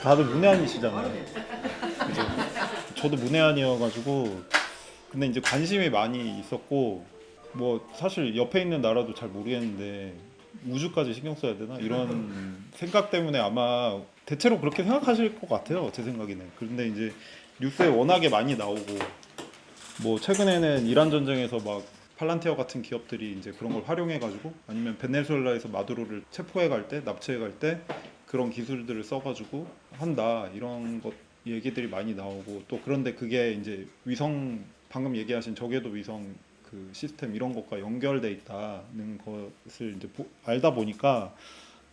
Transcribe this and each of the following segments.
다들 문외한이시잖아요. 그죠? 저도 문외한이어가지고 근데 이제 관심이 많이 있었고 뭐 사실 옆에 있는 나라도 잘 모르겠는데 우주까지 신경 써야 되나 이런 생각 때문에 아마 대체로 그렇게 생각하실 것 같아요. 제 생각에는. 그런데 이제 뉴스에 워낙에 많이 나오고 뭐 최근에는 이란 전쟁에서 막 팔란티어 같은 기업들이 이제 그런 걸 활용해 가지고 아니면 베네수엘라에서 마두로를 체포해 갈 때 납치해 갈 때 그런 기술들을 써 가지고 한다 이런 것 얘기들이 많이 나오고 또 그런데 그게 이제 위성 방금 얘기하신 저궤도 위성 그 시스템 이런 것과 연결돼 있다는 것을 이제 알다 보니까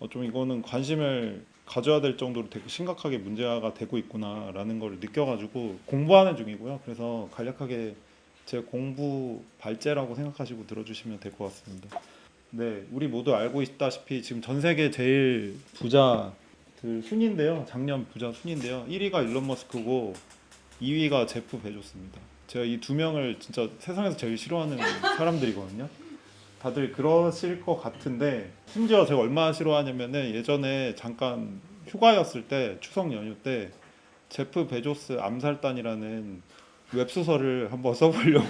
좀 이거는 관심을 가져야 될 정도로 되게 심각하게 문제가 되고 있구나라는 걸 느껴가지고 공부하는 중이고요. 그래서 간략하게 제 공부 발제라고 생각하시고 들어주시면 될 것 같습니다. 네, 우리 모두 알고 있다시피 지금 전 세계 제일 부자들 순인데요. 작년 부자 순인데요. 1위가 일론 머스크고 2위가 제프 베조스입니다. 제가 이 두 명을 진짜 세상에서 제일 싫어하는 사람들이거든요. 다들 그러실 것 같은데 심지어 제가 얼마나 싫어하냐면은 예전에 잠깐 휴가였을 때 추석 연휴 때 제프 베조스 암살단이라는 웹소설을 한번 써보려고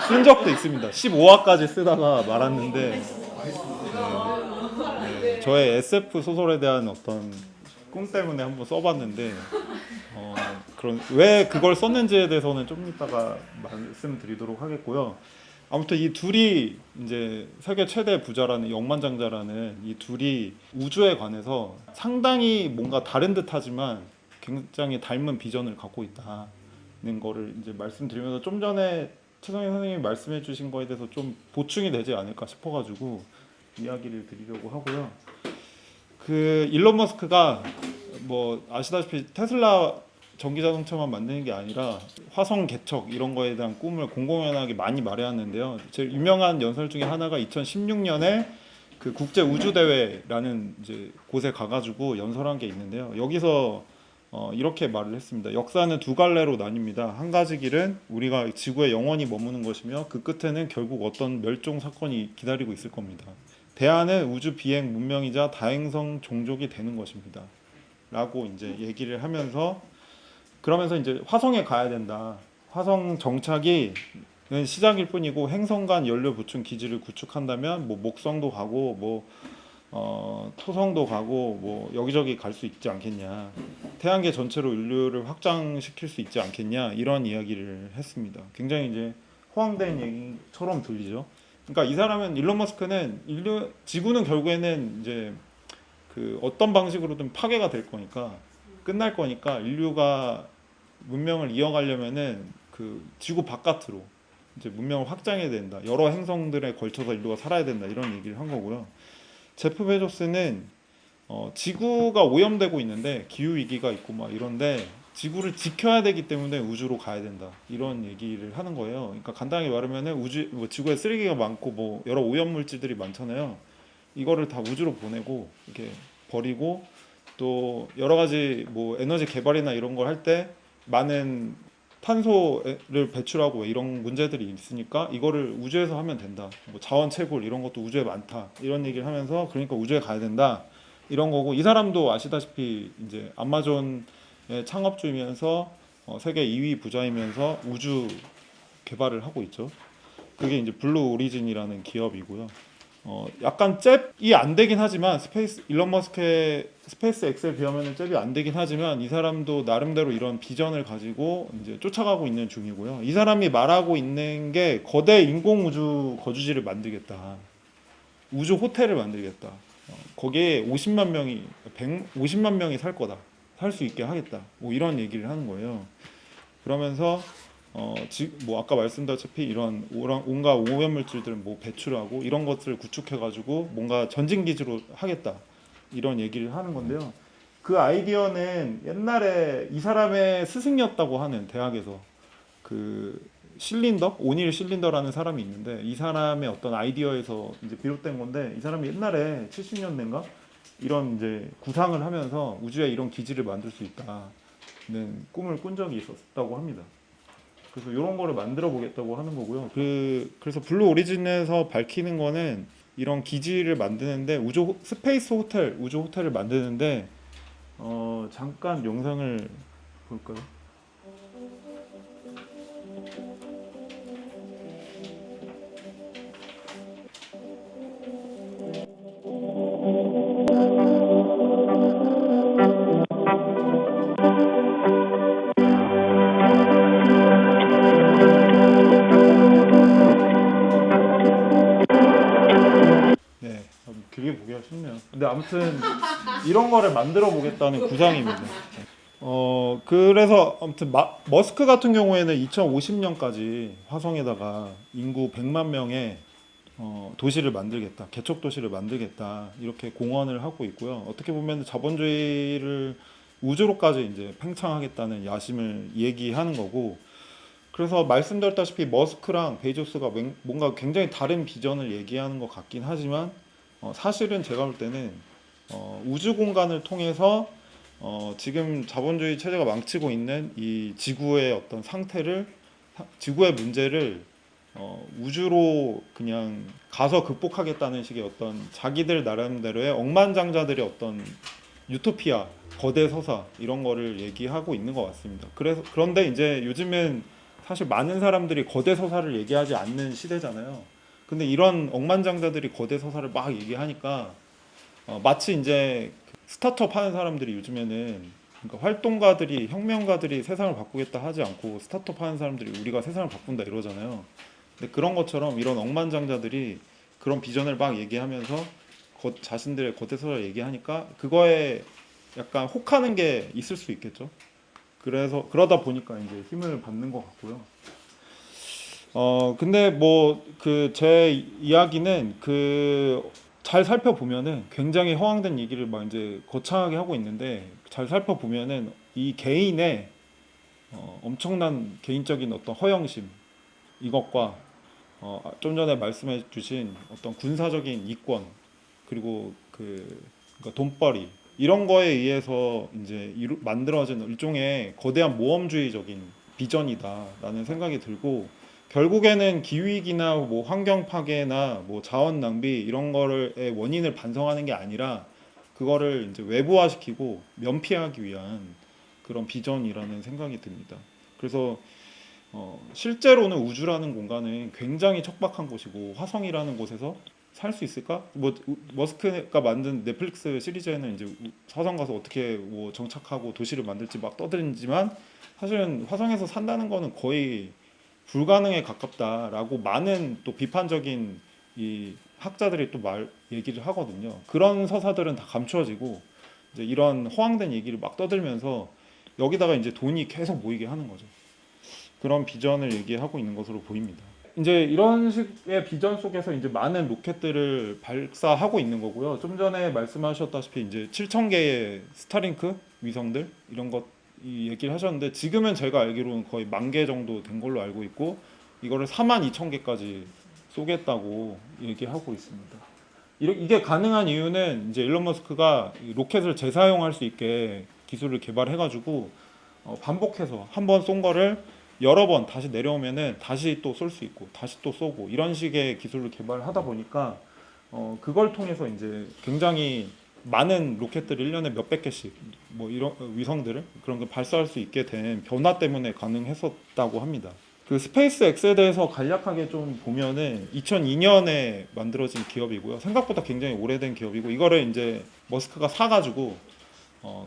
쓴 적도 있습니다. 15화까지 쓰다가 말았는데 저의 SF 소설에 대한 어떤 꿈 때문에 한번 써봤는데 그런 왜 그걸 썼는지에 대해서는 좀 이따가 말씀드리도록 하겠고요. 아무튼 이 둘이 이제 세계 최대 부자라는 억만장자라는 이 둘이 우주에 관해서 상당히 뭔가 다른 듯하지만 굉장히 닮은 비전을 갖고 있다는 거를 이제 말씀드리면서 좀 전에 최성희 선생님이 말씀해주신 거에 대해서 좀 보충이 되지 않을까 싶어가지고 이야기를 드리려고 하고요. 그 일론 머스크가 뭐 아시다시피 테슬라 전기 자동차만 만드는 게 아니라 화성 개척 이런 거에 대한 꿈을 공공연하게 많이 말해왔는데요. 제일 유명한 연설 중에 하나가 2016년에 그 국제 우주 대회라는 이제 곳에 가가지고 연설한 게 있는데요. 여기서 이렇게 말을 했습니다. 역사는 두 갈래로 나뉩니다. 한 가지 길은 우리가 지구에 영원히 머무는 것이며 그 끝에는 결국 어떤 멸종 사건이 기다리고 있을 겁니다. 대안은 우주 비행 문명이자 다행성 종족이 되는 것입니다. 라고 이제 얘기를 하면서 그러면서 이제 화성에 가야 된다. 화성 정착이 시작일 뿐이고 행성 간 연료 보충 기지를 구축한다면 뭐 목성도 가고 뭐 토성도 가고 뭐 여기저기 갈 수 있지 않겠냐. 태양계 전체로 인류를 확장시킬 수 있지 않겠냐. 이런 이야기를 했습니다. 굉장히 이제 호황된 얘기처럼 들리죠. 그러니까 이 사람은 일론 머스크는 지구는 결국에는 이제 그 어떤 방식으로든 파괴가 될 거니까 끝날 거니까 인류가 문명을 이어가려면은 그 지구 바깥으로 이제 문명을 확장해야 된다. 여러 행성들에 걸쳐서 인류가 살아야 된다. 이런 얘기를 한 거고요. 제프 베조스는 지구가 오염되고 있는데 기후 위기가 있고 막 이런데 지구를 지켜야 되기 때문에 우주로 가야 된다. 이런 얘기를 하는 거예요. 그러니까 간단하게 말하면은 지구에 쓰레기가 많고 뭐 여러 오염 물질들이 많잖아요. 이거를 다 우주로 보내고 이렇게 버리고 또 여러 가지 뭐 에너지 개발이나 이런 걸 할 때 많은 탄소를 배출하고 이런 문제들이 있으니까 이거를 우주에서 하면 된다. 뭐 자원 채굴 이런 것도 우주에 많다. 이런 얘기를 하면서 그러니까 우주에 가야 된다. 이런 거고 이 사람도 아시다시피 이제 아마존의 창업주이면서 세계 2위 부자이면서 우주 개발을 하고 있죠. 그게 이제 블루 오리진이라는 기업이고요. 약간 잽이 안 되긴 하지만 일론 머스크의 스페이스 X에 비하면 잽이 안 되긴 하지만 이 사람도 나름대로 이런 비전을 가지고 이제 쫓아가고 있는 중이고요. 이 사람이 말하고 있는 게 거대 인공 우주 거주지를 만들겠다. 우주 호텔을 만들겠다. 거기에 50만 명이 살 거다. 살 수 있게 하겠다. 뭐 이런 얘기를 하는 거예요. 그러면서 뭐 아까 말씀드렸다시피 이런 온갖 오염물질들을 뭐 배출하고 이런 것들을 구축해가지고 뭔가 전진기지로 하겠다 이런 얘기를 하는 건데요. 그 아이디어는 옛날에 이 사람의 스승이었다고 하는 대학에서 그 오닐 실린더라는 사람이 있는데 이 사람의 어떤 아이디어에서 이제 비롯된 건데 이 사람이 옛날에 70년대인가 이런 이제 구상을 하면서 우주에 이런 기지를 만들 수 있다는 꿈을 꾼 적이 있었다고 합니다. 그래서 이런 거를 만들어 보겠다고 하는 거고요. 그래서 블루 오리진에서 밝히는 거는 이런 기지를 만드는데 우주 호텔을 만드는데 잠깐 영상을 볼까요? 네, 길게 보기가 쉽네요. 근데 아무튼 이런 거를 만들어 보겠다는 구상입니다. 그래서 아무튼 머스크 같은 경우에는 2050년까지 화성에다가 인구 100만 명의 도시를 만들겠다, 개척 도시를 만들겠다 이렇게 공언을 하고 있고요. 어떻게 보면 자본주의를 우주로까지 이제 팽창하겠다는 야심을 얘기하는 거고. 그래서 말씀드렸다시피 머스크랑 베이조스가 뭔가 굉장히 다른 비전을 얘기하는 것 같긴 하지만 사실은 제가 볼 때는 우주 공간을 통해서 지금 자본주의 체제가 망치고 있는 이 지구의 어떤 상태를, 지구의 문제를 우주로 그냥 가서 극복하겠다는 식의 어떤 자기들 나름대로의 억만장자들의 어떤 유토피아, 거대 서사 이런 거를 얘기하고 있는 것 같습니다. 그런데 이제 요즘은 사실 많은 사람들이 거대 서사를 얘기하지 않는 시대잖아요. 근데 이런 억만장자들이 거대 서사를 막 얘기하니까 마치 이제 스타트업 하는 사람들이 요즘에는, 그러니까 활동가들이, 혁명가들이 세상을 바꾸겠다 하지 않고 스타트업 하는 사람들이 우리가 세상을 바꾼다 이러잖아요. 근데 그런 것처럼 이런 억만장자들이 그런 비전을 막 얘기하면서 자신들의 거대 서사를 얘기하니까 그거에 약간 혹하는 게 있을 수 있겠죠. 그래서 그러다 보니까 이제 힘을 받는 것 같고요. 근데 뭐 그 제 이야기는 그 잘 살펴보면은 굉장히 허황된 얘기를 막 이제 거창하게 하고 있는데, 잘 살펴보면은 이 개인의 엄청난 개인적인 어떤 허영심, 이것과 좀 전에 말씀해 주신 어떤 군사적인 이권, 그리고 그러니까 돈벌이, 이런 거에 의해서 이제 만들어진 일종의 거대한 모험주의적인 비전이다라는 생각이 들고, 결국에는 기후위기나 뭐 환경 파괴나 뭐 자원 낭비 이런 거를 원인을 반성하는 게 아니라 그거를 이제 외부화시키고 면피하기 위한 그런 비전이라는 생각이 듭니다. 그래서 실제로는 우주라는 공간은 굉장히 척박한 곳이고, 화성이라는 곳에서 살 수 있을까? 뭐 머스크가 만든 넷플릭스 시리즈에는 이제 화성 가서 어떻게 뭐 정착하고 도시를 만들지 막 떠들지만, 사실은 화성에서 산다는 거는 거의 불가능에 가깝다라고 많은 또 비판적인 이 학자들이 또 얘기를 하거든요. 그런 서사들은 다 감추어지고 이제 이런 허황된 얘기를 막 떠들면서 여기다가 이제 돈이 계속 모이게 하는 거죠. 그런 비전을 얘기하고 있는 것으로 보입니다. 이제 이런 식의 비전 속에서 이제 많은 로켓들을 발사하고 있는 거고요. 좀 전에 말씀하셨다시피 이제 7,000개의 스타링크 위성들 이런 것 이 얘기를 하셨는데, 지금은 제가 알기로는 거의 10,000개 정도 된 걸로 알고 있고, 이거를 42,000개까지 쏘겠다고 얘기하고 있습니다. 이게 가능한 이유는 이제 일론 머스크가 로켓을 재사용할 수 있게 기술을 개발해가지고 반복해서 한 번 쏜 거를 여러 번 다시 내려오면은 다시 또 쏠 수 있고 다시 또 쏘고 이런 식의 기술을 개발하다 보니까 그걸 통해서 이제 굉장히 많은 로켓들을 1년에 몇백 개씩 뭐 이런 위성들을 그런 거 발사할 수 있게 된 변화 때문에 가능했었다고 합니다. 그 스페이스 X에 대해서 간략하게 좀 보면은 2002년에 만들어진 기업이고요. 생각보다 굉장히 오래된 기업이고, 이거를 이제 머스크가 사가지고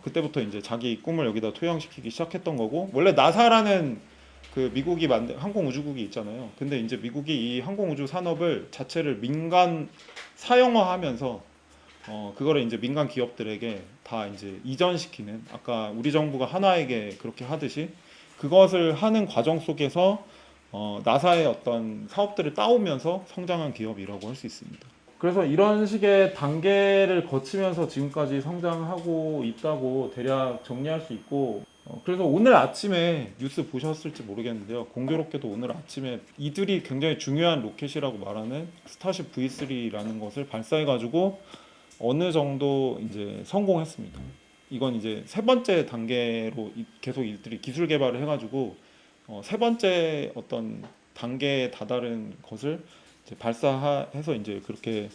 그때부터 이제 자기 꿈을 여기다 투영시키기 시작했던 거고, 원래 나사라는 그 미국이 만든 항공우주국이 있잖아요. 근데 이제 미국이 이 항공우주 산업을 자체를 민간 사용화하면서 그거를 이제 민간 기업들에게 다 이제 이전시키는, 아까 우리 정부가 하나에게 그렇게 하듯이 그것을 하는 과정 속에서 나사의 어떤 사업들을 따오면서 성장한 기업이라고 할 수 있습니다. 그래서 이런 식의 단계를 거치면서 지금까지 성장하고 있다고 대략 정리할 수 있고, 그래서 오늘 아침에 뉴스 보셨을지 모르겠는데요. 공교롭게도 오늘 아침에 이들이 굉장히 중요한 로켓이라고 말하는 스타쉽 V3라는 것을 발사해가지고 어느 정도 이제 성공했습니다. 이건 이제 세 번째 단계로 계속 이들이 기술 개발을 해가지고 세 번째 어떤 단계에 다다른 것을 이제 발사해서 이제 그렇게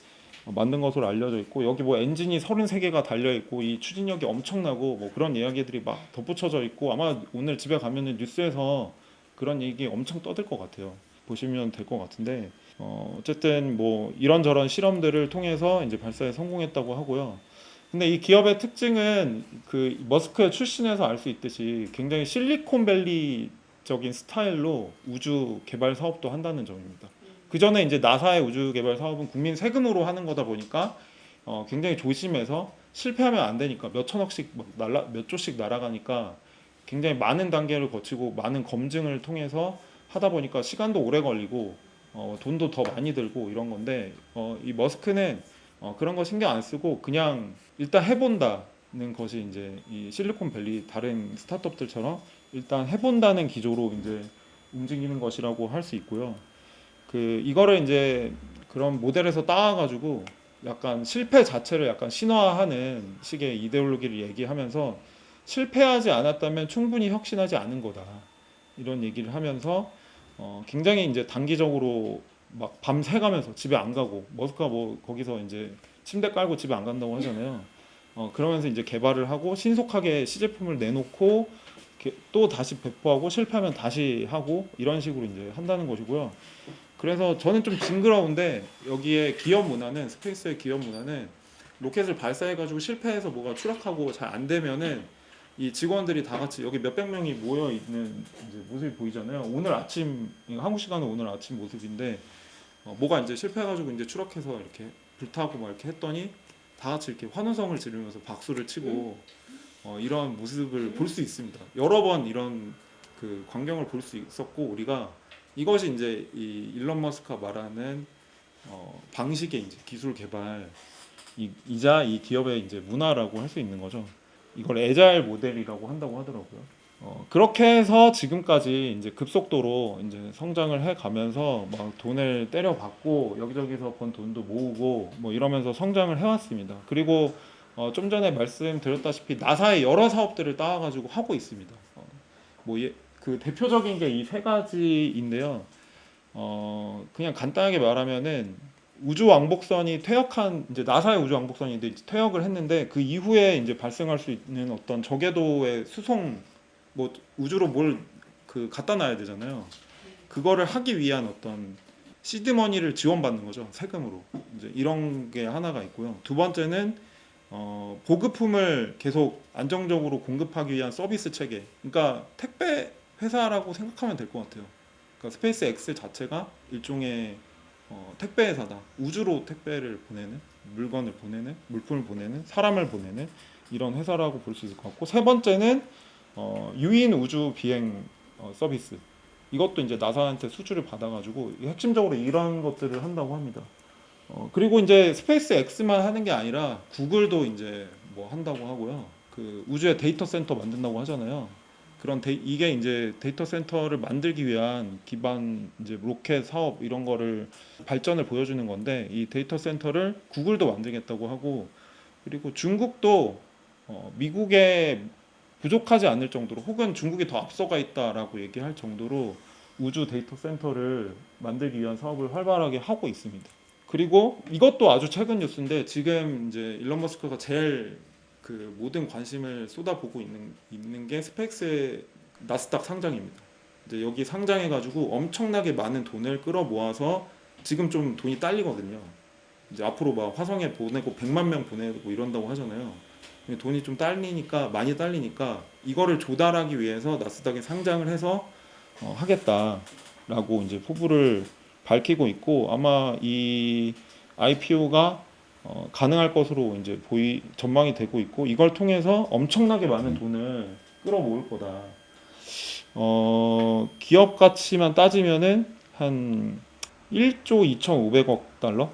만든 것으로 알려져 있고 여기 뭐 엔진이 33개가 달려 있고 이 추진력이 엄청나고 뭐 그런 이야기들이 막 덧붙여져 있고 아마 오늘 집에 가면은 뉴스에서 그런 얘기 엄청 떠들 것 같아요. 보시면 될 것 같은데 어쨌든 뭐 이런저런 실험들을 통해서 이제 발사에 성공했다고 하고요. 근데 이 기업의 특징은 그 머스크의 출신에서 알 수 있듯이 굉장히 실리콘밸리적인 스타일로 우주 개발 사업도 한다는 점입니다. 그 전에 이제 나사의 우주 개발 사업은 국민 세금으로 하는 거다 보니까 굉장히 조심해서 실패하면 안 되니까 몇 천억씩 몇 조씩 날아가니까 굉장히 많은 단계를 거치고 많은 검증을 통해서 하다 보니까 시간도 오래 걸리고 돈도 더 많이 들고 이런 건데 이 머스크는 그런 거 신경 안 쓰고 그냥 일단 해본다는 것이 이제 이 실리콘밸리 다른 스타트업들처럼 일단 해본다는 기조로 이제 움직이는 것이라고 할 수 있고요. 그 이거를 이제 그런 모델에서 따와가지고 약간 실패 자체를 약간 신화하는 식의 이데올로기를 얘기하면서 실패하지 않았다면 충분히 혁신하지 않은 거다 이런 얘기를 하면서 굉장히 이제 단기적으로 막 밤새 가면서 집에 안 가고 머스크가 뭐 거기서 이제 침대 깔고 집에 안 간다고 하잖아요. 그러면서 이제 개발을 하고 신속하게 시제품을 내놓고 또 다시 배포하고 실패하면 다시 하고 이런 식으로 이제 한다는 것이고요. 그래서 저는 좀 징그러운데 여기에 기업 문화는 스페이스의 기업 문화는 로켓을 발사해가지고 실패해서 뭐가 추락하고 잘 안 되면은 이 직원들이 다 같이 여기 몇백 명이 모여 있는 이제 모습이 보이잖아요. 오늘 아침 한국 시간은 오늘 아침 모습인데 뭐가 이제 실패해가지고 이제 추락해서 이렇게 불타고 막 이렇게 했더니 다 같이 이렇게 환호성을 지르면서 박수를 치고 이런 모습을 볼 수 있습니다. 여러 번 이런 그 광경을 볼 수 있었고 우리가 이것이 이제 이 일론 머스크가 말하는 방식의 이제 기술 개발 이자 이 기업의 이제 문화라고 할 수 있는 거죠. 이걸 애자일 모델이라고 한다고 하더라고요. 그렇게 해서 지금까지 이제 급속도로 이제 성장을 해 가면서 막 돈을 때려받고 여기저기서 번 돈도 모으고 뭐 이러면서 성장을 해왔습니다. 그리고 좀 전에 말씀드렸다시피 나사의 여러 사업들을 따와가지고 하고 있습니다. 그 대표적인 게 이 세 가지인데요. 그냥 간단하게 말하면은 우주 왕복선이 퇴역한 이제 나사의 우주 왕복선인데 퇴역을 했는데 그 이후에 이제 발생할 수 있는 어떤 저궤도의 수송 뭐 우주로 뭘 그 갖다 놔야 되잖아요. 그거를 하기 위한 어떤 시드머니를 지원받는 거죠. 세금으로. 이제 이런 게 하나가 있고요. 두 번째는 보급품을 계속 안정적으로 공급하기 위한 서비스 체계. 그러니까 택배 회사라고 생각하면 될 것 같아요. 그러니까 스페이스 X 자체가 일종의 택배 회사다. 우주로 택배를 보내는, 물건을 보내는, 물품을 보내는, 사람을 보내는 이런 회사라고 볼 수 있을 것 같고 세 번째는 유인 우주 비행 서비스. 이것도 이제 나사한테 수주를 받아가지고 핵심적으로 이런 것들을 한다고 합니다. 그리고 이제 스페이스 X만 하는 게 아니라 구글도 이제 뭐 한다고 하고요. 그 우주에 데이터 센터 만든다고 하잖아요. 이게 이제 데이터 센터를 만들기 위한 기반 이제 로켓 사업 이런 거를 발전을 보여주는 건데 이 데이터 센터를 구글도 만들겠다고 하고 그리고 중국도 미국에 부족하지 않을 정도로 혹은 중국이 더 앞서가 있다라고 얘기할 정도로 우주 데이터 센터를 만들기 위한 사업을 활발하게 하고 있습니다. 그리고 이것도 아주 최근 뉴스인데 지금 이제 일론 머스크가 제일 그 모든 관심을 쏟아보고 있는 게 스페이스의 나스닥 상장입니다. 이제 여기 상장해가지고 엄청나게 많은 돈을 끌어모아서 지금 좀 돈이 딸리거든요. 이제 앞으로 막 화성에 보내고 100만 명 보내고 이런다고 하잖아요. 돈이 좀 딸리니까 많이 딸리니까 이거를 조달하기 위해서 나스닥에 상장을 해서 하겠다라고 이제 포부를 밝히고 있고 아마 이 IPO가 가능할 것으로 이제 전망이 되고 있고 이걸 통해서 엄청나게 많은 돈을 끌어모을 거다. 기업 가치만 따지면은 한 1조 2,500억 달러?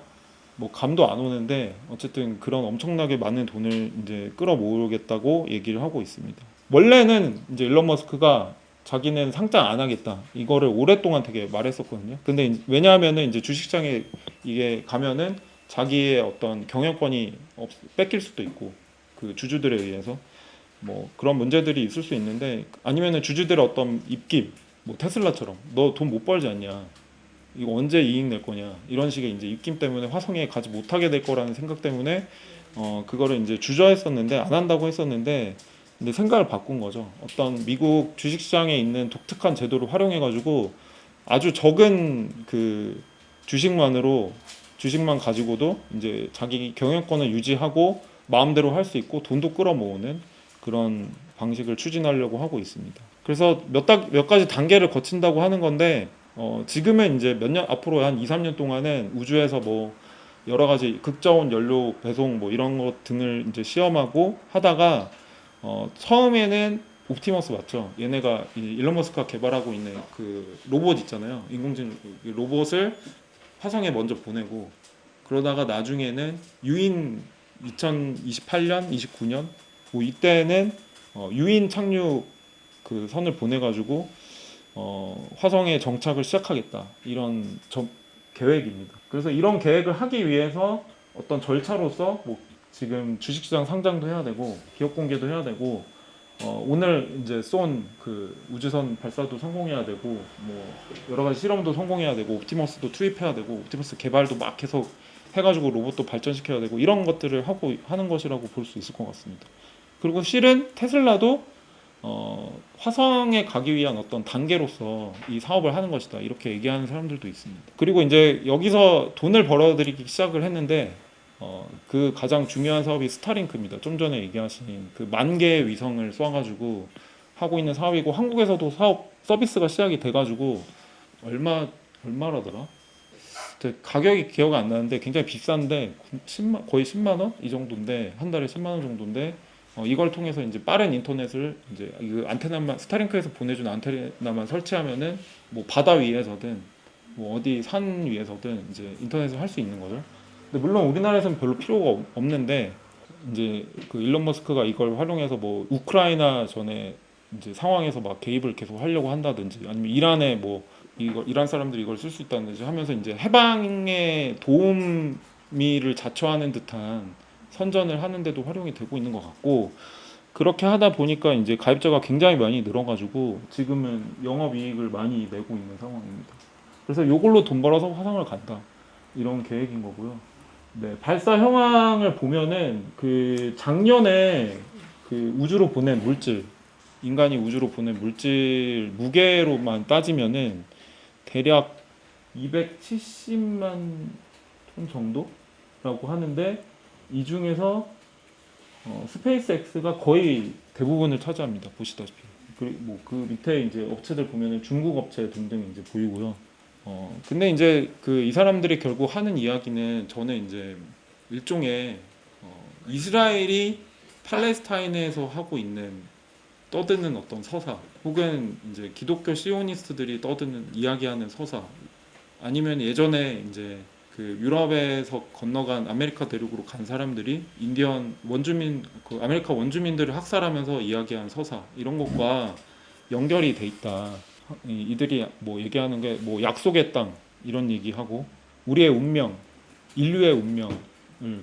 뭐 감도 안 오는데 어쨌든 그런 엄청나게 많은 돈을 이제 끌어모으겠다고 얘기를 하고 있습니다. 원래는 이제 일론 머스크가 자기는 상장 안 하겠다 이거를 오랫동안 되게 말했었거든요. 근데 왜냐하면은 이제 주식시장에 이게 가면은 자기의 어떤 경영권이 뺏길 수도 있고 그 주주들에 의해서 뭐 그런 문제들이 있을 수 있는데 아니면은 주주들의 어떤 입김 뭐 테슬라처럼 너 돈 못 벌지 않냐 이거 언제 이익 낼 거냐 이런 식의 이제 입김 때문에 화성에 가지 못하게 될 거라는 생각 때문에 그거를 이제 주저했었는데 안 한다고 했었는데 근데 생각을 바꾼 거죠. 어떤 미국 주식시장에 있는 독특한 제도를 활용해 가지고 아주 적은 그 주식만 가지고도 이제 자기 경영권을 유지하고 마음대로 할 수 있고 돈도 끌어모으는 그런 방식을 추진하려고 하고 있습니다. 그래서 몇 가지 단계를 거친다고 하는 건데 지금은 이제 몇 년 앞으로 한 2, 3년 동안은 우주에서 뭐 여러 가지 극저온 연료 배송 뭐 이런 것 등을 이제 시험하고 하다가 처음에는 옵티머스 맞죠? 얘네가 일론 머스크가 개발하고 있는 그 로봇 있잖아요. 인공지능 로봇을 화성에 먼저 보내고 그러다가 나중에는 유인 2028년, 29년 뭐 이때는 유인 착륙 그 선을 보내가지고 화성에 정착을 시작하겠다 이런 계획입니다. 그래서 이런 계획을 하기 위해서 어떤 절차로서 뭐 지금 주식시장 상장도 해야 되고 기업 공개도 해야 되고 오늘 이제 쏜 그 우주선 발사도 성공해야 되고 뭐 여러 가지 실험도 성공해야 되고 옵티머스도 투입해야 되고 옵티머스 개발도 막 계속 해가지고 로봇도 발전시켜야 되고 이런 것들을 하는 것이라고 볼 수 있을 것 같습니다. 그리고 실은 테슬라도 화성에 가기 위한 어떤 단계로서 이 사업을 하는 것이다 이렇게 얘기하는 사람들도 있습니다. 그리고 이제 여기서 돈을 벌어들이기 시작을 했는데 그 가장 중요한 사업이 스타링크입니다. 좀 전에 얘기하신 그 10,000개의 위성을 쏴가지고 하고 있는 사업이고 한국에서도 사업 서비스가 시작이 돼가지고 얼마라더라? 가격이 기억 안 나는데 굉장히 비싼데 거의 10만 원 이 정도인데 한 달에 10만 원 정도인데 이걸 통해서 이제 빠른 인터넷을 이제 그 안테나만 스타링크에서 보내준 안테나만 설치하면은 뭐 바다 위에서든 뭐 어디 산 위에서든 이제 인터넷을 할 수 있는 거죠. 근데 물론 우리나라에서는 별로 필요가 없는데 이제 그 일론 머스크가 이걸 활용해서 뭐 우크라이나 전에 이제 상황에서 막 개입을 계속 하려고 한다든지 아니면 이란에 뭐 이란 사람들이 이걸 쓸 수 있다든지 하면서 이제 해방에 도우미를 자처하는 듯한 선전을 하는데도 활용이 되고 있는 것 같고 그렇게 하다 보니까 이제 가입자가 굉장히 많이 늘어가지고 지금은 영업이익을 많이 내고 있는 상황입니다. 그래서 이걸로 돈 벌어서 화성을 간다 이런 계획인 거고요. 네, 발사 형황을 보면은 그 작년에 그 우주로 보낸 물질 인간이 우주로 보낸 물질 무게로만 따지면은 대략 270만 톤 정도라고 하는데 이 중에서 스페이스X가 거의 대부분을 차지합니다. 보시다시피. 그리고 뭐 그 밑에 이제 업체들 보면은 중국 업체 등등 이제 보이고요. 근데 이제 그 이 사람들이 결국 하는 이야기는 저는 이제 일종의 이스라엘이 팔레스타인에서 하고 있는 떠드는 어떤 서사 혹은 이제 기독교 시오니스트들이 떠드는 이야기하는 서사 아니면 예전에 이제 그 유럽에서 건너간 아메리카 대륙으로 간 사람들이 인디언 원주민 그 아메리카 원주민들을 학살하면서 이야기한 서사 이런 것과 연결이 돼 있다. 이들이 뭐 얘기하는 게 뭐 약속의 땅 이런 얘기하고 우리의 운명, 인류의 운명을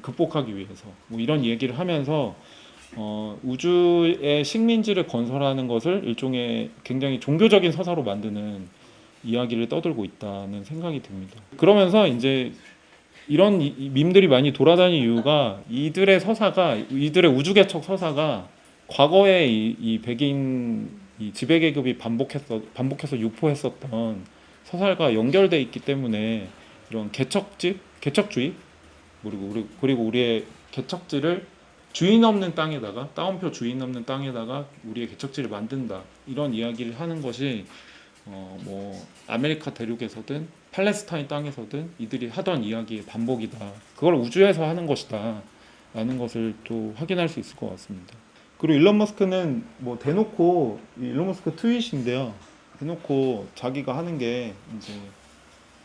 극복하기 위해서 뭐 이런 얘기를 하면서 우주의 식민지를 건설하는 것을 일종의 굉장히 종교적인 서사로 만드는 이야기를 떠들고 있다는 생각이 듭니다. 그러면서 이제 이런 밈들이 많이 돌아다니는 이유가 이들의 이들의 우주개척 서사가 과거에 이 백인 이 지배계급이 반복해서 유포했었던 서사가 연결돼 있기 때문에 이런 개척주의 그리고 우리의 개척지를 주인 없는 땅에다가 따옴표 주인 없는 땅에다가 우리의 개척지를 만든다 이런 이야기를 하는 것이 뭐 아메리카 대륙에서든 팔레스타인 땅에서든 이들이 하던 이야기의 반복이다. 그걸 우주에서 하는 것이다. 라는 것을 또 확인할 수 있을 것 같습니다. 그리고 일론 머스크는 뭐 대놓고 일론 머스크 트윗인데요. 대놓고 자기가 하는 게 이제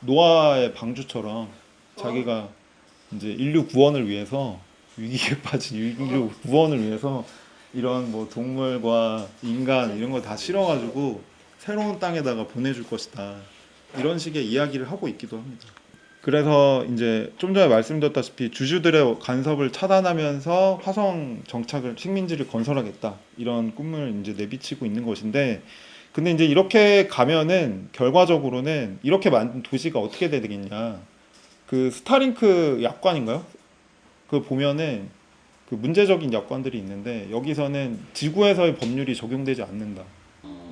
노아의 방주처럼 자기가 이제 인류 구원을 위해서 위기에 빠진 인류 구원을 위해서 이런 뭐 동물과 인간 이런 거 다 실어가지고 새로운 땅에다가 보내줄 것이다. 이런 식의 이야기를 하고 있기도 합니다. 그래서 이제 좀 전에 말씀드렸다시피 주주들의 간섭을 차단하면서 화성 정착을 식민지를 건설하겠다 이런 꿈을 이제 내비치고 있는 것인데 근데 이제 이렇게 가면은 결과적으로는 이렇게 만든 도시가 어떻게 되겠냐. 그 스타링크 약관인가요? 그 보면은 그 문제적인 약관들이 있는데 여기서는 지구에서의 법률이 적용되지 않는다.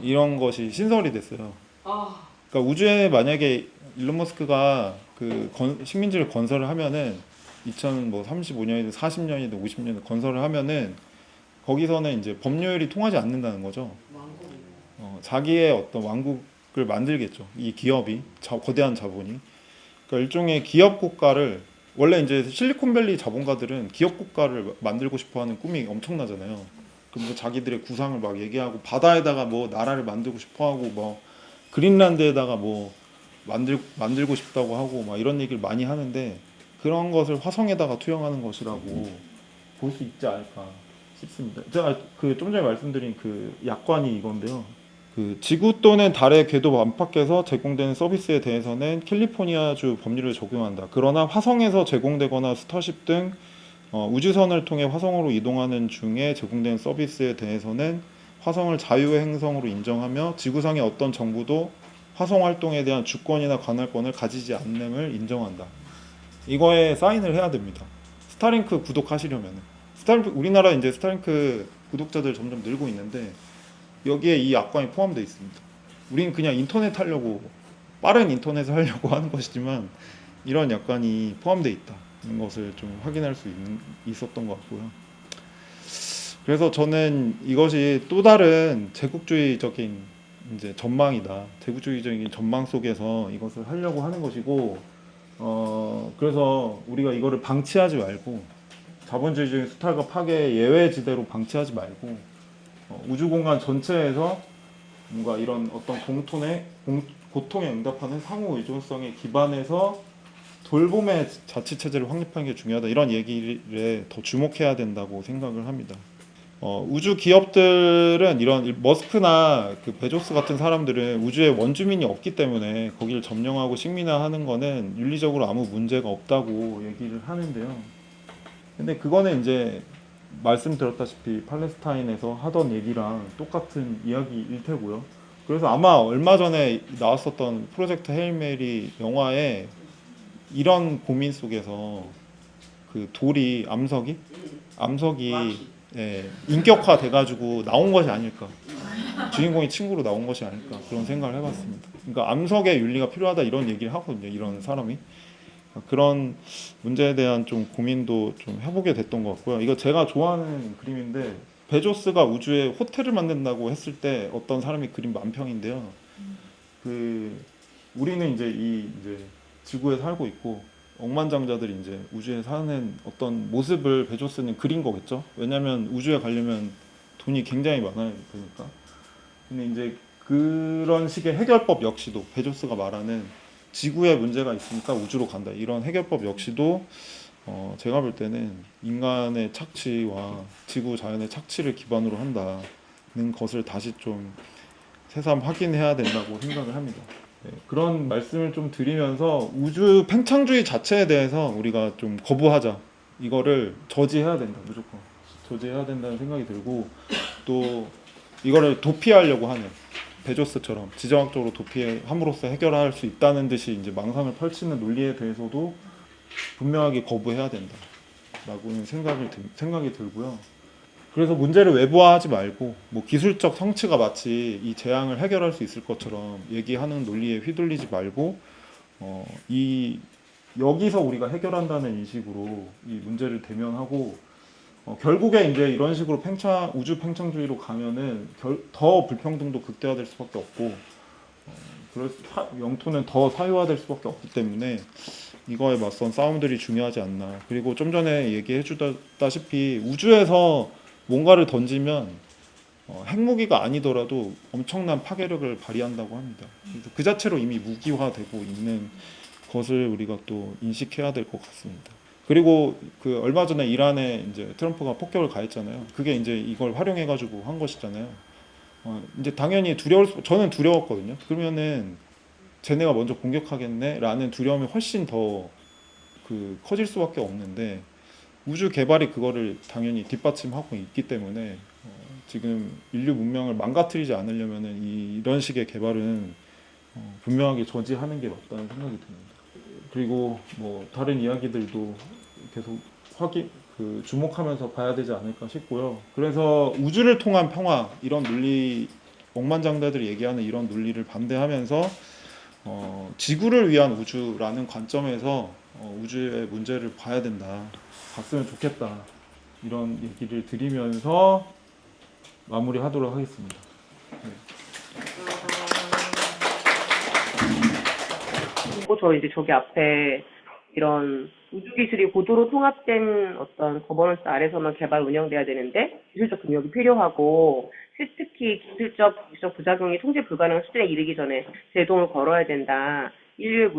이런 것이 신설이 됐어요. 아, 그러니까 우주에 만약에 일론 머스크가 그 식민지를 건설을 하면은 2035년이든 40년이든 50년이든 건설을 하면은 거기서는 이제 법률이 통하지 않는다는 거죠. 왕국이네. 자기의 어떤 왕국을 만들겠죠. 이 기업이 거대한 자본이. 그러니까 일종의 기업 국가를 원래 이제 실리콘밸리 자본가들은 기업 국가를 만들고 싶어하는 꿈이 엄청나잖아요. 그럼 뭐 자기들의 구상을 막 얘기하고 바다에다가 뭐 나라를 만들고 싶어하고 뭐 그린란드에다가 뭐 만들고 싶다고 하고 막 이런 얘기를 많이 하는데 그런 것을 화성에다가 투영하는 것이라고 볼 수 있지 않을까 싶습니다. 제가 그 좀 전에 말씀드린 그 약관이 이건데요. 그 지구 또는 달의 궤도 안팎에서 제공되는 서비스에 대해서는 캘리포니아주 법률을 적용한다. 그러나 화성에서 제공되거나 스타쉽 등 우주선을 통해 화성으로 이동하는 중에 제공되는 서비스에 대해서는 화성을 자유의 행성으로 인정하며 지구상의 어떤 정부도 화성 활동에 대한 주권이나 관할권을 가지지 않음을 인정한다. 이거에 사인을 해야 됩니다. 스타링크 구독하시려면. 우리나라 이제 스타링크 구독자들 점점 늘고 있는데 여기에 이 약관이 포함되어 있습니다. 우리는 그냥 인터넷 하려고 빠른 인터넷을 하려고 하는 것이지만 이런 약관이 포함되어 있다는 것을 좀 확인할 수 있었던 것 같고요. 그래서 저는 이것이 또 다른 제국주의적인 이제 전망이다. 제국주의적인 전망 속에서 이것을 하려고 하는 것이고, 그래서 우리가 이거를 방치하지 말고 자본주의적인 수탈과 파괴의 예외지대로 방치하지 말고 우주 공간 전체에서 뭔가 이런 어떤 고통에 응답하는 상호 의존성에 기반해서 돌봄의 자치 체제를 확립하는 게 중요하다. 이런 얘기를 더 주목해야 된다고 생각을 합니다. 우주 기업들은 이런 머스크나 그 베조스 같은 사람들은 우주에 원주민이 없기 때문에 거기를 점령하고 식민화하는 거는 윤리적으로 아무 문제가 없다고 얘기를 하는데요. 근데 그거는 이제 말씀드렸다시피 팔레스타인에서 하던 얘기랑 똑같은 이야기일 테고요. 그래서 아마 얼마 전에 나왔었던 프로젝트 헤일 메리 영화에 이런 고민 속에서 그 돌이 암석이 락시. 예, 인격화 돼가지고 나온 것이 아닐까. 주인공의 친구로 나온 것이 아닐까 그런 생각을 해봤습니다. 그러니까 암석의 윤리가 필요하다 이런 얘기를 하거든요. 이런 사람이. 그런 문제에 대한 좀 고민도 좀 해보게 됐던 것 같고요. 이거 제가 좋아하는 그림인데 베조스가 우주에 호텔을 만든다고 했을 때 어떤 사람이 그린 만평인데요. 그 우리는 이제 이제 지구에 살고 있고 억만장자들이 이제 우주에 사는 어떤 모습을 베조스는 그린 거겠죠. 왜냐하면 우주에 가려면 돈이 굉장히 많아야 되니까. 근데 이제 그런 식의 해결법 역시도 베조스가 말하는 지구에 문제가 있으니까 우주로 간다. 이런 해결법 역시도 제가 볼 때는 인간의 착취와 지구 자연의 착취를 기반으로 한다는 것을 다시 좀 새삼 확인해야 된다고 생각을 합니다. 네, 그런 말씀을 좀 드리면서 우주 팽창주의 자체에 대해서 우리가 좀 거부하자. 이거를 저지해야 된다. 무조건 저지해야 된다는 생각이 들고 또 이거를 도피하려고 하는 베조스처럼 지정학적으로 도피함으로써 해결할 수 있다는 듯이 이제 망상을 펼치는 논리에 대해서도 분명하게 거부해야 된다라고는 생각이 들고요. 그래서 문제를 외부화하지 말고 뭐 기술적 성취가 마치 이 재앙을 해결할 수 있을 것처럼 얘기하는 논리에 휘둘리지 말고 이 여기서 우리가 해결한다는 인식으로 이 문제를 대면하고 결국에 이제 이런 식으로 우주 팽창주의로 가면은 더 불평등도 극대화될 수밖에 없고 영토는 더 사유화될 수밖에 없기 때문에 이거에 맞선 싸움들이 중요하지 않나. 그리고 좀 전에 얘기해 주다시피 우주에서 뭔가를 던지면 핵무기가 아니더라도 엄청난 파괴력을 발휘한다고 합니다. 그래서 그 자체로 이미 무기화되고 있는 것을 우리가 또 인식해야 될 것 같습니다. 그리고 그 얼마 전에 이란에 이제 트럼프가 폭격을 가했잖아요. 그게 이제 이걸 활용해가지고 한 것이잖아요. 이제 당연히 저는 두려웠거든요. 그러면은 쟤네가 먼저 공격하겠네라는 두려움이 훨씬 더 그 커질 수밖에 없는데 우주 개발이 그거를 당연히 뒷받침하고 있기 때문에 지금 인류 문명을 망가뜨리지 않으려면은 이런 식의 개발은 분명하게 저지하는 게 맞다는 생각이 듭니다. 그리고 뭐 다른 이야기들도 계속 확인 주목하면서 봐야 되지 않을까 싶고요. 그래서 우주를 통한 평화 이런 논리 억만장자들이 얘기하는 이런 논리를 반대하면서 지구를 위한 우주라는 관점에서 우주의 문제를 봐야 된다. 봤으면 좋겠다. 이런 얘기를 드리면서 마무리하도록 하겠습니다. 그리고 저 이제 저기 앞에 이런 우주 기술이 고도로 통합된 어떤 거버넌스 아래서만 개발 운영돼야 되는데 기술적 능력이 필요하고 특히 기술적 부작용이 통제 불가능한 수준에 이르기 전에 제동을 걸어야 된다. 인류의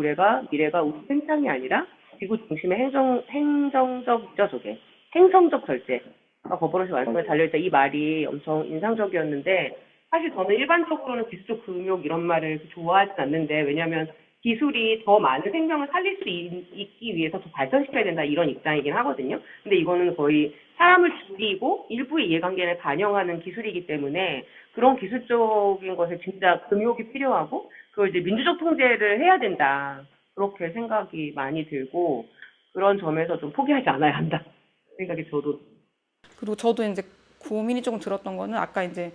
미래가 우주 생산이 아니라 지구 중심의 행성적 결제가 거버넌스 완성에 달려있다. 이 말이 엄청 인상적이었는데 사실 저는 일반적으로는 기술적 금욕 이런 말을 좋아하진 않는데 왜냐하면 기술이 더 많은 생명을 살릴 수 있기 위해서 더 발전시켜야 된다 이런 입장이긴 하거든요. 근데 이거는 거의 사람을 죽이고 일부의 이해관계를 반영하는 기술이기 때문에 그런 기술적인 것에 진짜 금욕이 필요하고 그걸 이제 민주적 통제를 해야 된다. 그렇게 생각이 많이 들고 그런 점에서 좀 포기하지 않아야 한다. 생각이 저도. 그리고 저도 이제 고민이 조금 들었던 거는 아까 이제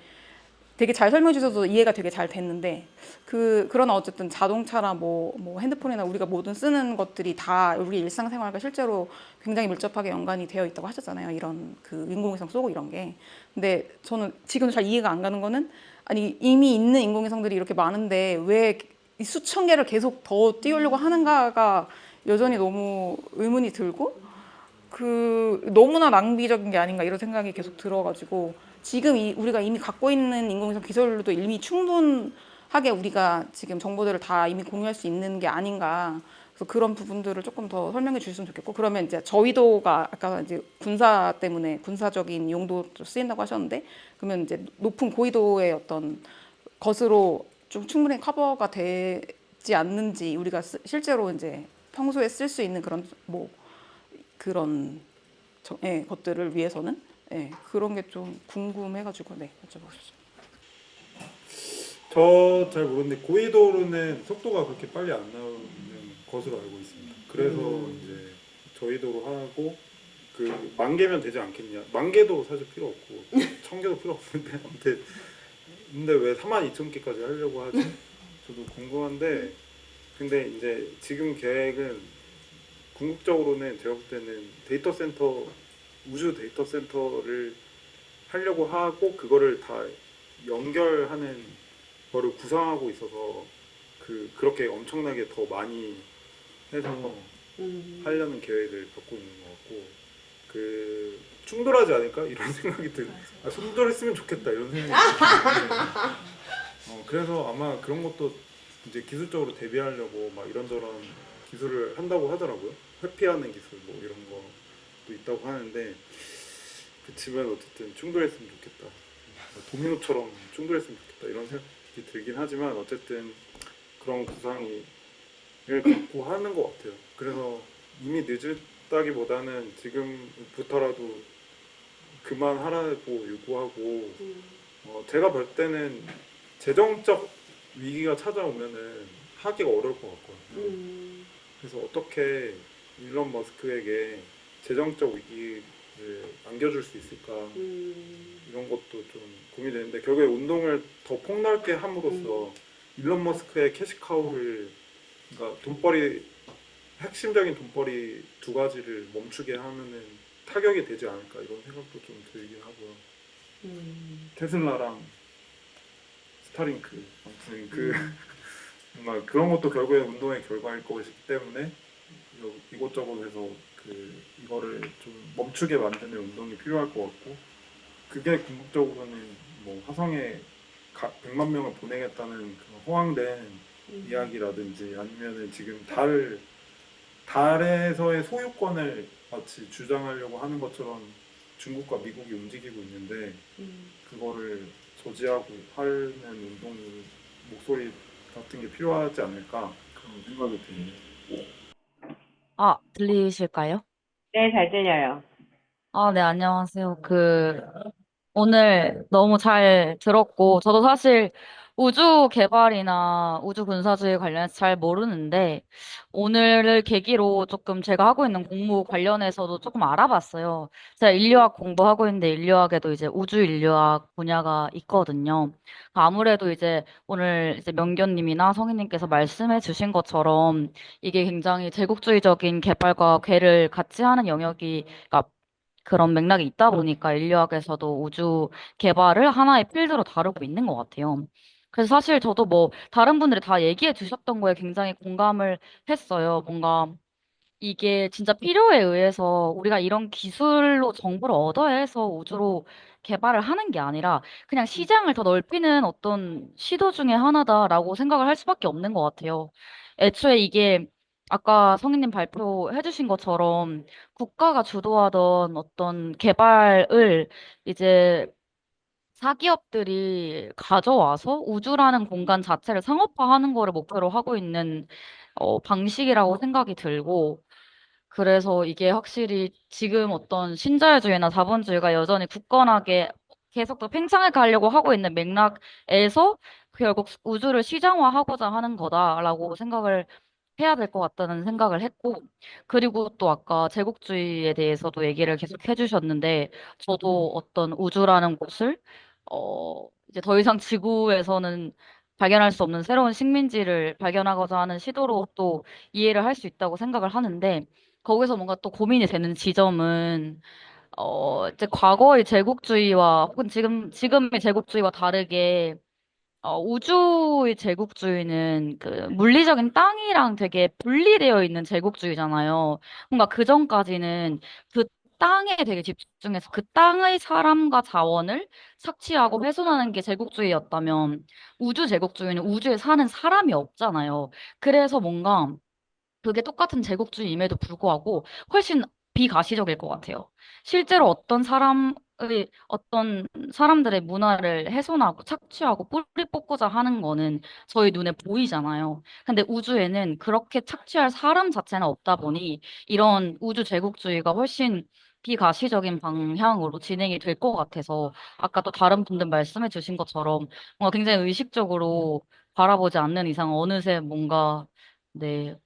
되게 잘 설명해 주셔서 이해가 되게 잘 됐는데 그러나 어쨌든 자동차나 뭐 핸드폰이나 우리가 모든 쓰는 것들이 다 우리 일상생활과 실제로 굉장히 밀접하게 연관이 되어 있다고 하셨잖아요. 이런 인공위성 쏘고 이런 게. 근데 저는 지금 잘 이해가 안 가는 거는 아니 이미 있는 인공위성들이 이렇게 많은데 왜 이 수천 개를 계속 더 띄우려고 하는가가 여전히 너무 의문이 들고 너무나 낭비적인 게 아닌가 이런 생각이 계속 들어가지고 지금 우리가 이미 갖고 있는 인공위성 기술도 이미 충분하게 우리가 지금 정보들을 다 이미 공유할 수 있는 게 아닌가. 그래서 그런 부분들을 조금 더 설명해 주셨으면 좋겠고 그러면 이제 저위도가 아까 이제 군사 때문에 군사적인 용도로 쓰인다고 하셨는데 그러면 이제 높은 고위도의 어떤 것으로 좀 충분히 커버가 되지 않는지 우리가 실제로 이제 평소에 쓸 수 있는 그런 것들을 위해서는 그런 게 좀 궁금해가지고 여쭤보셨어요. 저 잘 모르는데 고위도로는 속도가 그렇게 빨리 안 나오는 것으로 알고 있습니다. 그래서 이제 저희도로 하고 그 10,000개면 되지 않겠냐? 10,000개도 사실 필요 없고 1,000개도 필요 없는데 아무튼 근데 왜 42,000개까지 하려고 하지? 저도 궁금한데 근데 이제 지금 계획은 궁극적으로는 제가 볼 때는 우주 데이터 센터를 하려고 하고 그거를 다 연결하는 거를 구상하고 있어서 그렇게 엄청나게 더 많이 해서 하려는 계획을 갖고 있는 것 같고 충돌하지 않을까 이런 생각이 충돌했으면 좋겠다 이런 생각이 들어요. 그래서 아마 그런 것도 이제 기술적으로 대비하려고 막 이런저런 기술을 한다고 하더라고요. 회피하는 기술 뭐 이런 것도 있다고 하는데 그치만 어쨌든 충돌했으면 좋겠다. 도미노처럼 충돌했으면 좋겠다 이런 생각이 들긴 하지만 어쨌든 그런 구상을 갖고 하는 것 같아요. 그래서 이미 늦었다기보다는 지금부터라도 그만하라고 요구하고 제가 볼 때는 재정적 위기가 찾아오면은 하기가 어려울 것 같거든요. 그래서 어떻게 일론 머스크에게 재정적 위기를 안겨줄 수 있을까 이런 것도 좀 고민되는데 결국에 운동을 더 폭넓게 함으로써 일론 머스크의 캐시카우를 그러니까 핵심적인 돈벌이 두 가지를 멈추게 하면은 타격이 되지 않을까 이런 생각도 좀 들긴 하고요. 테슬라랑 스타링크 아무튼 정말 그런 것도 결국에 운동의 결과일 것이기 때문에 이것저것 해서 이거를 좀 멈추게 만드는 운동이 필요할 것 같고 그게 궁극적으로는 뭐 화성에 100만 명을 보내겠다는 그런 허황된 이야기라든지 아니면은 지금 달에서의 소유권을 마치 주장하려고 하는 것처럼 중국과 미국이 움직이고 있는데 그거를 저지하고 하는 운동이 목소리 같은 게 필요하지 않을까 그런 생각이 드네요. 들리실까요? 네, 잘 들려요. 네, 안녕하세요. 오늘 너무 잘 들었고, 저도 사실 우주 개발이나 우주 군사주의 관련해서 잘 모르는데, 오늘을 계기로 조금 제가 하고 있는 공부 관련해서도 조금 알아봤어요. 제가 인류학 공부하고 있는데, 인류학에도 이제 우주 인류학 분야가 있거든요. 아무래도 이제 오늘 이제 명견님이나 성희님께서 말씀해 주신 것처럼, 이게 굉장히 제국주의적인 개발과 궤를 같이 하는 영역이, 그러니까 그런 맥락이 있다 보니까 인류학에서도 우주 개발을 하나의 필드로 다루고 있는 것 같아요. 그래서 사실 저도 뭐 다른 분들이 다 얘기해 주셨던 거에 굉장히 공감을 했어요. 뭔가 이게 진짜 필요에 의해서 우리가 이런 기술로 정보를 얻어야 해서 우주로 개발을 하는 게 아니라 그냥 시장을 더 넓히는 어떤 시도 중에 하나다라고 생각을 할 수밖에 없는 것 같아요. 애초에 이게 아까 성희님 발표해 주신 것처럼 국가가 주도하던 어떤 개발을 이제 사기업들이 가져와서 우주라는 공간 자체를 상업화하는 거를 목표로 하고 있는 방식이라고 생각이 들고 그래서 이게 확실히 지금 어떤 신자유주의나 자본주의가 여전히 굳건하게 계속 더 팽창해 가려고 하고 있는 맥락에서 결국 우주를 시장화하고자 하는 거다라고 생각을 해야 될 것 같다는 생각을 했고, 그리고 또 아까 제국주의에 대해서도 얘기를 계속 해주셨는데, 저도 어떤 우주라는 곳을, 이제 더 이상 지구에서는 발견할 수 없는 새로운 식민지를 발견하고자 하는 시도로 또 이해를 할 수 있다고 생각을 하는데, 거기서 뭔가 또 고민이 되는 지점은, 이제 과거의 제국주의와 혹은 지금의 제국주의와 다르게 우주의 제국주의는 그 물리적인 땅이랑 되게 분리되어 있는 제국주의잖아요. 뭔가 그전까지는 그 땅에 되게 집중해서 그 땅의 사람과 자원을 착취하고 훼손하는 게 제국주의였다면 우주 제국주의는 우주에 사는 사람이 없잖아요. 그래서 뭔가 그게 똑같은 제국주의임에도 불구하고 훨씬 비가시적일 것 같아요. 실제로 어떤 사람들의 문화를 훼손하고 착취하고 뿌리 뽑고자 하는 거는 저희 눈에 보이잖아요. 근데 우주에는 그렇게 착취할 사람 자체는 없다 보니 이런 우주 제국주의가 훨씬 비가시적인 방향으로 진행이 될 것 같아서 아까 또 다른 분들 말씀해 주신 것처럼 뭔가 굉장히 의식적으로 바라보지 않는 이상 어느새 뭔가 네,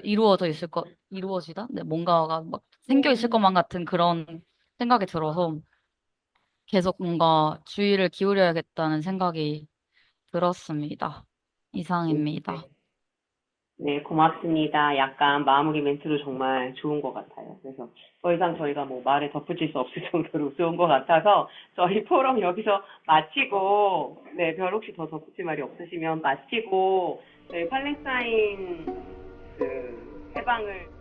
이루어지다? 네, 뭔가가 막 생겨 있을 것만 같은 그런 생각이 들어서 계속 뭔가 주의를 기울여야겠다는 생각이 들었습니다. 이상입니다. 네, 고맙습니다. 약간 마무리 멘트도 정말 좋은 것 같아요. 그래서 더 이상 저희가 뭐 말에 덧붙일 수 없을 정도로 좋은 것 같아서 저희 포럼 여기서 마치고, 네, 별 혹시 더 덧붙일 말이 없으시면 마치고, 저희 팔레스타인 그 해방을